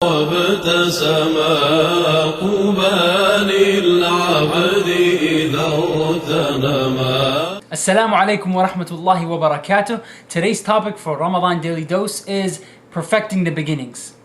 وابتسم قبى للعبد إذا اغتنما. Assalamu alaikum wa rahmatullahi wa barakatuh. Today's topic for Ramadan Daily Dose is perfecting the beginnings.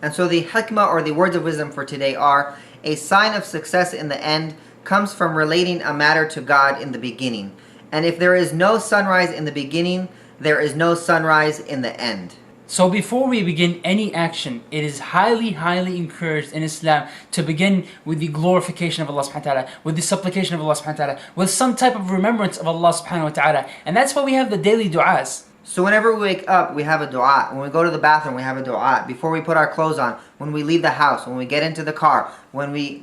And so the hikmah, or the words of wisdom for today, are: a sign of success in the end comes from relating a matter to God in the beginning. And if there is no sunrise in the beginning, there is no sunrise in the end. So before we begin any action, it is highly encouraged in Islam to begin with the glorification of Allah subhanahu wa ta'ala, with the supplication of Allah subhanahu wa ta'ala, with some type of remembrance of Allah subhanahu wa ta'ala. And that's why we have the daily du'as. So whenever we wake up, we have a dua. When we go to the bathroom, we have a dua. Before we put our clothes on, when we leave the house, when we get into the car, when we,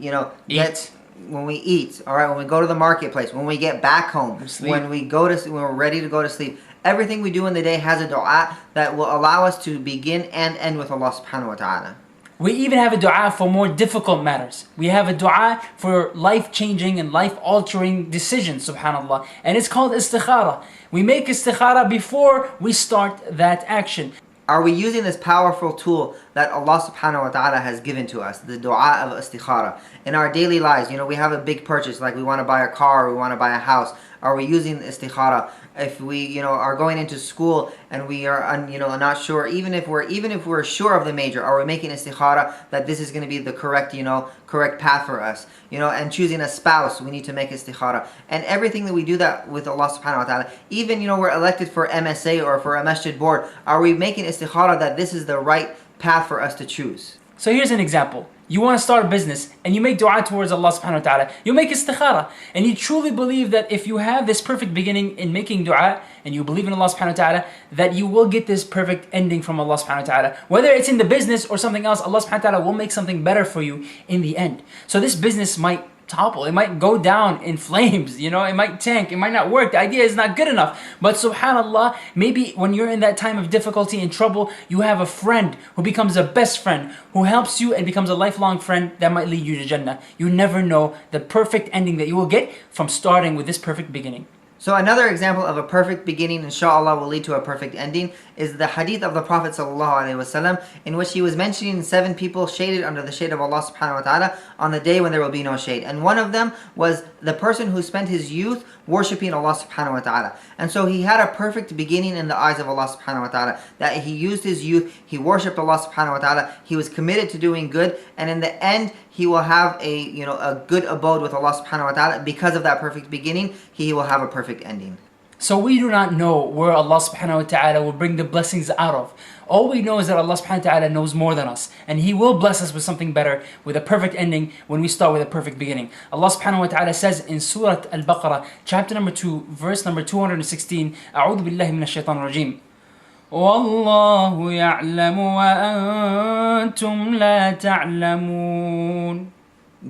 when we eat, all right, when we go to the marketplace, when we get back home, when we're ready to go to sleep. Everything we do in the day has a dua that will allow us to begin and end with Allah subhanahu wa ta'ala. We even have a dua for more difficult matters. We have a dua for life-changing and life-altering decisions, subhanAllah. And it's called istikhara. We make istikhara before we start that action. Are we using this powerful tool that Allah subhanahu wa ta'ala has given to us, the dua of istikhara, in our daily lives? We have a big purchase, like we want to buy a car or we want to buy a house. Are we using istikhara? If we are going into school and we are not sure, even if we're sure of the major, are we making istikhara that this is going to be the correct path for us? And choosing a spouse, we need to make istikhara. And everything that we do that with Allah subhanahu wa ta'ala, even we're elected for MSA or for a masjid board, are we making istikhara that this is the right path for us to choose? So here's an example. You want to start a business and you make dua towards Allah subhanahu wa ta'ala. You make istikhara and you truly believe that if you have this perfect beginning in making dua and you believe in Allah subhanahu wa ta'ala, that you will get this perfect ending from Allah subhanahu wa ta'ala. Whether it's in the business or something else, Allah subhanahu wa ta'ala will make something better for you in the end. So this business might topple, it might go down in flames, it might tank, it might not work, the idea is not good enough. But subhanAllah, maybe when you're in that time of difficulty and trouble, you have a friend who becomes a best friend, who helps you and becomes a lifelong friend that might lead you to Jannah. You never know the perfect ending that you will get from starting with this perfect beginning. So another example of a perfect beginning, inshallah, will lead to a perfect ending, is the hadith of the Prophet ﷺ, in which he was mentioning 7 people shaded under the shade of Allah subhanahu wa ta'ala on the day when there will be no shade. And one of them was the person who spent his youth worshipping Allah subhanahu wa ta'ala. And so he had a perfect beginning in the eyes of Allah subhanahu wa ta'ala, that he used his youth, he worshipped Allah subhanahu wa ta'ala, he was committed to doing good, and in the end he will have a good abode with Allah subhanahu wa ta'ala. Because of that perfect beginning, he will have a perfect ending. So we do not know where Allah subhanahu wa ta'ala will bring the blessings out of. All we know is that Allah subhanahu wa ta'ala knows more than us. And He will bless us with something better, with a perfect ending when we start with a perfect beginning. Allah subhanahu wa ta'ala says in Surah Al-Baqarah, chapter number 2, verse number 216, أعوذ بالله من الشيطان الرجيم. وَاللَّهُ يَعْلَمُ وَأَنْتُمْ لَا تَعْلَمُونَ.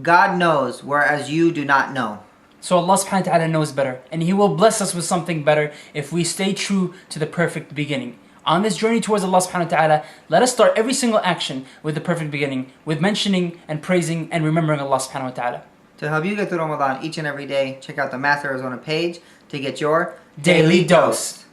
God knows, whereas you do not know. So Allah subhanahu wa ta'ala knows better, and He will bless us with something better if we stay true to the perfect beginning. On this journey towards Allah subhanahu wa ta'ala, let us start every single action with the perfect beginning, with mentioning and praising and remembering Allah subhanahu wa ta'ala. To help you get through Ramadan each and every day, check out the Master Arizona page to get your Daily Dose.